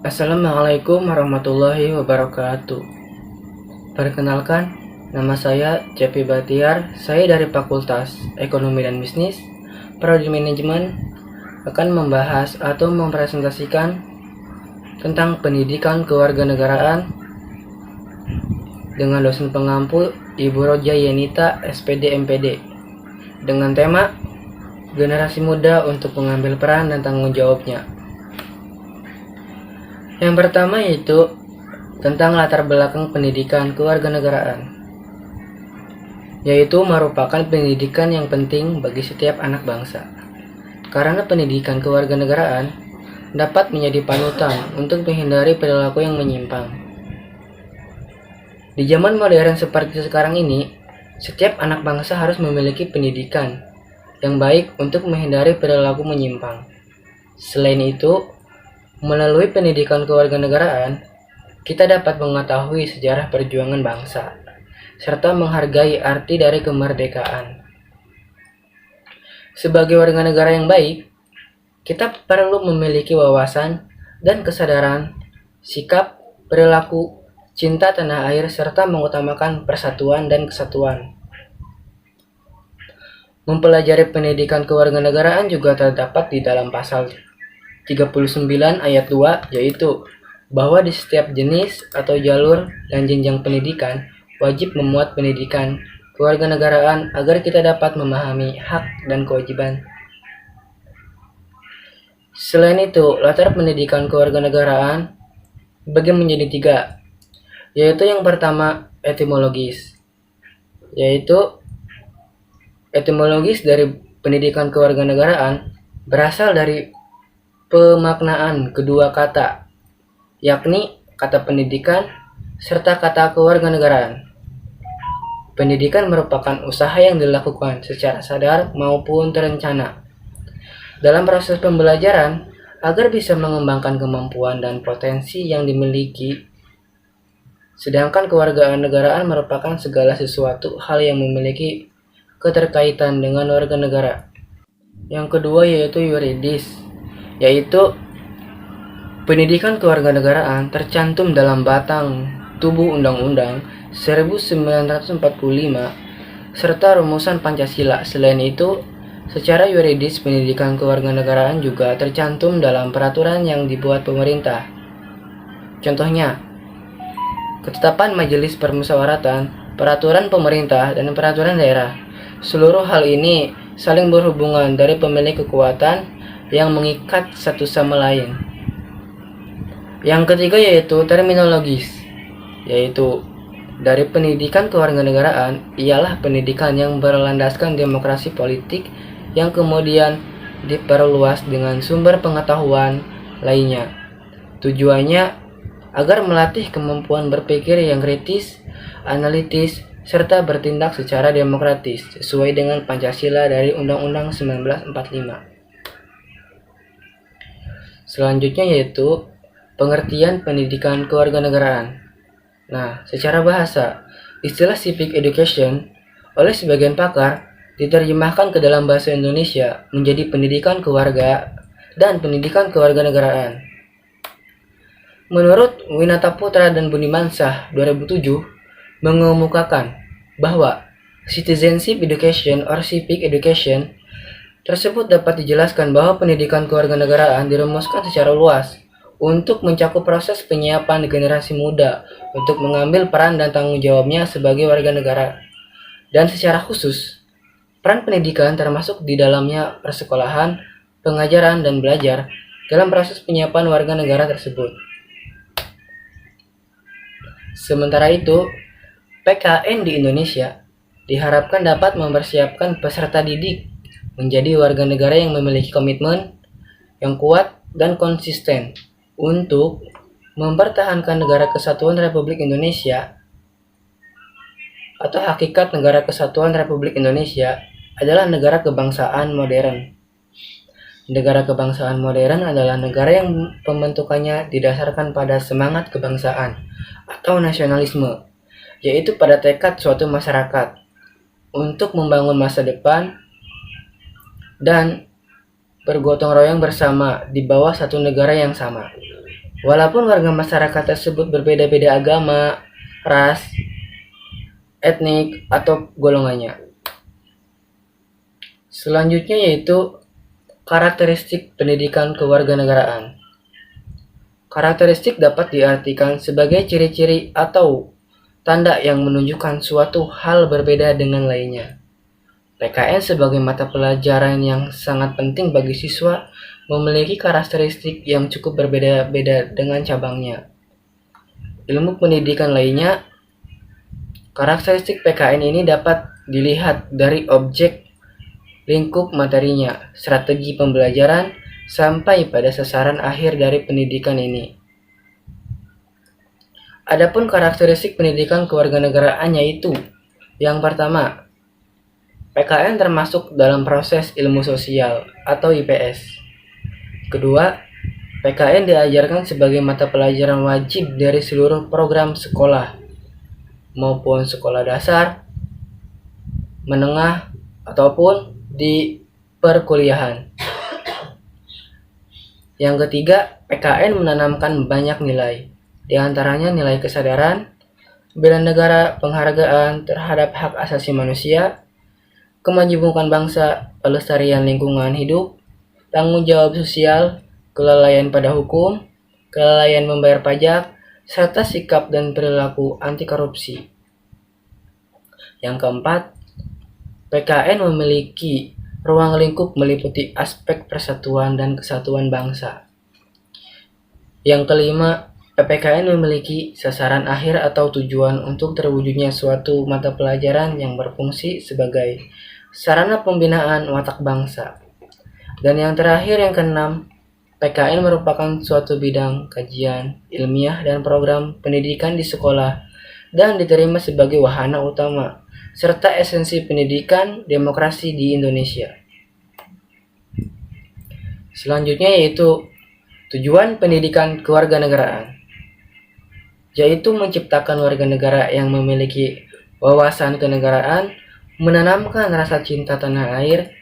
Assalamualaikum warahmatullahi wabarakatuh. Perkenalkan, nama saya Cepi Batiar. Saya dari Fakultas Ekonomi dan Bisnis, Prodi Manajemen, akan membahas atau mempresentasikan tentang pendidikan kewarganegaraan dengan dosen pengampu Ibu Roja Yenita, SPD MPD, dengan tema generasi muda untuk mengambil peran dan tanggung jawabnya. Yang pertama yaitu tentang latar belakang pendidikan kewarganegaraan, yaitu merupakan pendidikan yang penting bagi setiap anak bangsa. Karena pendidikan kewarganegaraan dapat menjadi panutan untuk menghindari perilaku yang menyimpang. Di zaman modern seperti sekarang ini, setiap anak bangsa harus memiliki pendidikan yang baik untuk menghindari perilaku menyimpang. Selain itu, melalui pendidikan kewarganegaraan, kita dapat mengetahui sejarah perjuangan bangsa, serta menghargai arti dari kemerdekaan. Sebagai warga negara yang baik, kita perlu memiliki wawasan dan kesadaran, sikap, perilaku, cinta tanah air, serta mengutamakan persatuan dan kesatuan. Mempelajari pendidikan kewarganegaraan juga terdapat di dalam pasal 39 ayat 2, yaitu bahwa di setiap jenis atau jalur dan jenjang pendidikan wajib memuat pendidikan kewarganegaraan agar kita dapat memahami hak dan kewajiban. Selain itu, latar pendidikan kewarganegaraan dibagi menjadi 3, yaitu yang pertama etimologis, yaitu etimologis dari pendidikan kewarganegaraan berasal dari pemaknaan kedua kata, yakni kata pendidikan serta kata kewarganegaraan. Pendidikan merupakan usaha yang dilakukan secara sadar maupun terencana dalam proses pembelajaran agar bisa mengembangkan kemampuan dan potensi yang dimiliki. Sedangkan kewarganegaraan merupakan segala sesuatu hal yang memiliki keterkaitan dengan warga negara. Yang kedua yaitu yuridis, yaitu pendidikan kewarganegaraan tercantum dalam batang tubuh Undang-Undang 1945 serta rumusan Pancasila. Selain itu, secara yuridis pendidikan kewarganegaraan juga tercantum dalam peraturan yang dibuat pemerintah. Contohnya, ketetapan Majelis Permusyawaratan, peraturan pemerintah, dan peraturan daerah. Seluruh hal ini saling berhubungan dari pemilik kekuatan yang mengikat satu sama lain. Yang ketiga yaitu terminologis, yaitu dari pendidikan kewarganegaraan ialah pendidikan yang berlandaskan demokrasi politik yang kemudian diperluas dengan sumber pengetahuan lainnya. Tujuannya agar melatih kemampuan berpikir yang kritis, analitis, serta bertindak secara demokratis sesuai dengan Pancasila dari Undang-Undang 1945. Selanjutnya yaitu pengertian pendidikan kewarganegaraan. Nah, secara bahasa, istilah civic education oleh sebagian pakar diterjemahkan ke dalam bahasa Indonesia menjadi pendidikan keluarga dan pendidikan kewarganegaraan. Menurut Winata Putra dan Budimansyah 2007 mengemukakan bahwa citizenship education or civic education tersebut dapat dijelaskan bahwa pendidikan kewarganegaraan dirumuskan secara luas untuk mencakup proses penyiapan generasi muda untuk mengambil peran dan tanggung jawabnya sebagai warga negara. Dan secara khusus, peran pendidikan termasuk di dalamnya persekolahan, pengajaran, dan belajar dalam proses penyiapan warga negara tersebut. Sementara itu, PKN di Indonesia diharapkan dapat mempersiapkan peserta didik menjadi warga negara yang memiliki komitmen yang kuat dan konsisten untuk mempertahankan negara kesatuan Republik Indonesia, atau hakikat negara kesatuan Republik Indonesia adalah negara kebangsaan modern. Negara kebangsaan modern adalah negara yang pembentukannya didasarkan pada semangat kebangsaan atau nasionalisme, yaitu pada tekad suatu masyarakat untuk membangun masa depan dan bergotong royong bersama di bawah satu negara yang sama. Walaupun warga masyarakat tersebut berbeda-beda agama, ras, etnik, atau golongannya. Selanjutnya yaitu karakteristik pendidikan kewarganegaraan. Karakteristik dapat diartikan sebagai ciri-ciri atau tanda yang menunjukkan suatu hal berbeda dengan lainnya. PKN sebagai mata pelajaran yang sangat penting bagi siswa memiliki karakteristik yang cukup berbeda-beda dengan cabangnya. Ilmu pendidikan lainnya, karakteristik PKN ini dapat dilihat dari objek, lingkup materinya, strategi pembelajaran, sampai pada sasaran akhir dari pendidikan ini. Adapun karakteristik pendidikan kewarganegaraan yaitu yang pertama, PKN termasuk dalam proses ilmu sosial atau IPS. Kedua, PKN diajarkan sebagai mata pelajaran wajib dari seluruh program sekolah, maupun sekolah dasar, menengah, ataupun di perkuliahan. Yang ketiga, PKN menanamkan banyak nilai, di antaranya nilai kesadaran, bela negara, penghargaan terhadap hak asasi manusia, kemajuan bangsa, pelestarian lingkungan hidup, tanggung jawab sosial, kelalaian pada hukum, kelalaian membayar pajak, serta sikap dan perilaku anti korupsi. Yang keempat, PKN memiliki ruang lingkup meliputi aspek persatuan dan kesatuan bangsa. Yang kelima, PPKN memiliki sasaran akhir atau tujuan untuk terwujudnya suatu mata pelajaran yang berfungsi sebagai sarana pembinaan watak bangsa. Dan yang terakhir, yang keenam, PKN merupakan suatu bidang kajian ilmiah dan program pendidikan di sekolah dan diterima sebagai wahana utama serta esensi pendidikan demokrasi di Indonesia. Selanjutnya yaitu tujuan pendidikan kewarganegaraan, yaitu menciptakan warga negara yang memiliki wawasan kenegaraan, menanamkan rasa cinta tanah air,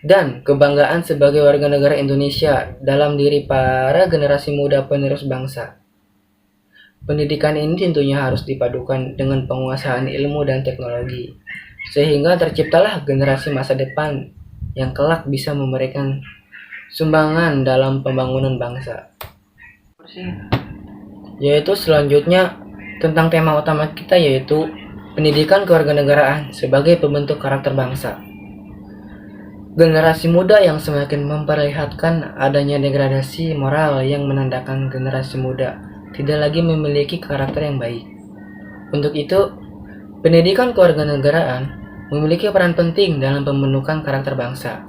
dan kebanggaan sebagai warga negara Indonesia dalam diri para generasi muda penerus bangsa. Pendidikan ini tentunya harus dipadukan dengan penguasaan ilmu dan teknologi, sehingga terciptalah generasi masa depan yang kelak bisa memberikan sumbangan dalam pembangunan bangsa. Yaitu selanjutnya tentang tema utama kita, yaitu pendidikan kewarganegaraan sebagai pembentuk karakter bangsa. Generasi muda yang semakin memperlihatkan adanya degradasi moral yang menandakan generasi muda tidak lagi memiliki karakter yang baik. Untuk itu, pendidikan kewarganegaraan memiliki peran penting dalam pembentukan karakter bangsa.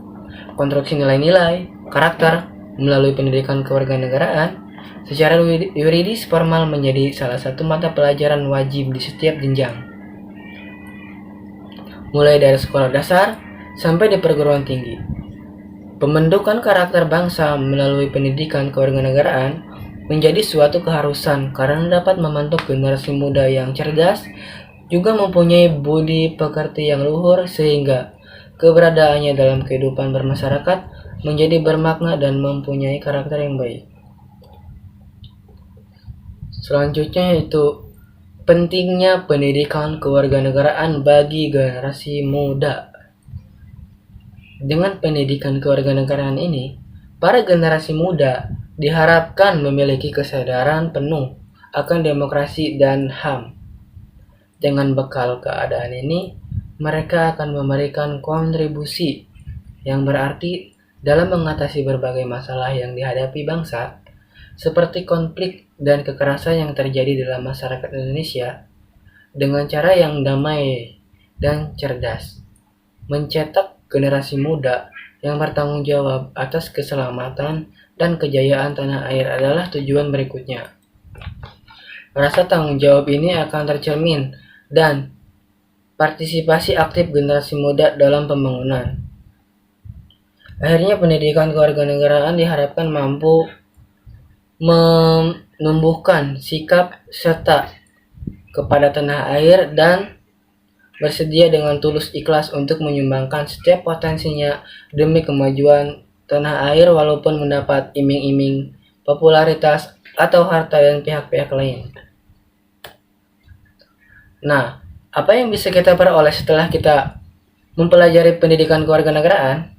Konstruksi nilai-nilai karakter melalui pendidikan kewarganegaraan secara yuridis formal menjadi salah satu mata pelajaran wajib di setiap jenjang, mulai dari sekolah dasar sampai di perguruan tinggi. Pembentukan karakter bangsa melalui pendidikan kewarganegaraan menjadi suatu keharusan karena dapat membentuk generasi muda yang cerdas, juga mempunyai budi pekerti yang luhur sehingga keberadaannya dalam kehidupan bermasyarakat menjadi bermakna dan mempunyai karakter yang baik. Selanjutnya yaitu pentingnya pendidikan kewarganegaraan bagi generasi muda. Dengan pendidikan kewarganegaraan ini, para generasi muda diharapkan memiliki kesadaran penuh akan demokrasi dan HAM. Dengan bekal keadaan ini, mereka akan memberikan kontribusi yang berarti dalam mengatasi berbagai masalah yang dihadapi bangsa, seperti konflik dan kekerasan yang terjadi dalam masyarakat Indonesia, dengan cara yang damai dan cerdas. Mencetak generasi muda yang bertanggung jawab atas keselamatan dan kejayaan tanah air adalah tujuan berikutnya. Rasa tanggung jawab ini akan tercermin dan partisipasi aktif generasi muda dalam pembangunan. Akhirnya pendidikan kewarganegaraan diharapkan mampu menumbuhkan sikap serta kepada tanah air dan bersedia dengan tulus ikhlas untuk menyumbangkan setiap potensinya demi kemajuan tanah air walaupun mendapat iming-iming popularitas, atau harta dan pihak-pihak lain. Nah, apa yang bisa kita peroleh setelah kita mempelajari pendidikan kewarganegaraan?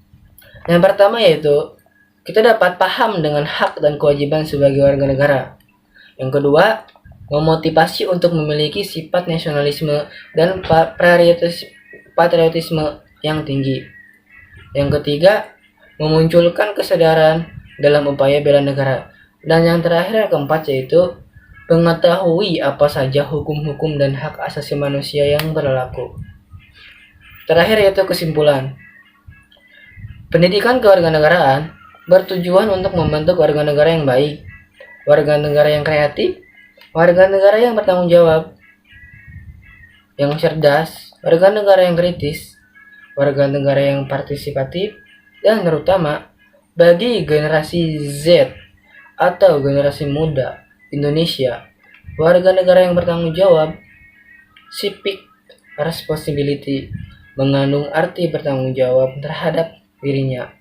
Yang pertama yaitu kita dapat paham dengan hak dan kewajiban sebagai warga negara. Yang kedua, memotivasi untuk memiliki sifat nasionalisme dan patriotisme yang tinggi. Yang ketiga, memunculkan kesadaran dalam upaya bela negara. Dan yang terakhir, yang keempat, yaitu mengetahui apa saja hukum-hukum dan hak asasi manusia yang berlaku. Terakhir yaitu kesimpulan. Pendidikan kewarganegaraan bertujuan untuk membentuk warga negara yang baik, warga negara yang kreatif, warga negara yang bertanggung jawab, yang cerdas, warga negara yang kritis, warga negara yang partisipatif, dan terutama bagi generasi Z atau generasi muda Indonesia, warga negara yang bertanggung jawab. Civic responsibility mengandung arti bertanggung jawab terhadap dirinya,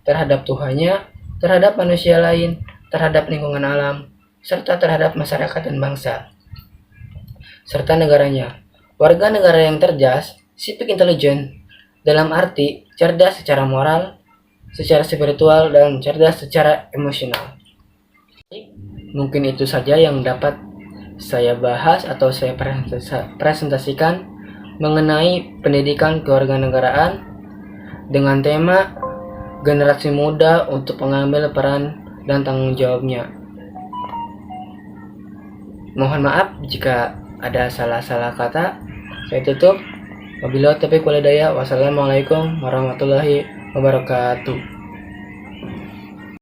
terhadap Tuhannya, terhadap manusia lain, terhadap lingkungan alam, serta terhadap masyarakat dan bangsa, serta negaranya. Warga negara yang cerdas, civic intelligent, dalam arti cerdas secara moral, secara spiritual, dan cerdas secara emosional. Mungkin itu saja yang dapat saya bahas atau saya presentasikan mengenai pendidikan kewarganegaraan dengan tema generasi muda untuk mengambil peran dan tanggung jawabnya. Mohon maaf jika ada salah-salah kata. Saya tutup. Wabillahi taufiq wal hidayah. Wassalamualaikum warahmatullahi wabarakatuh.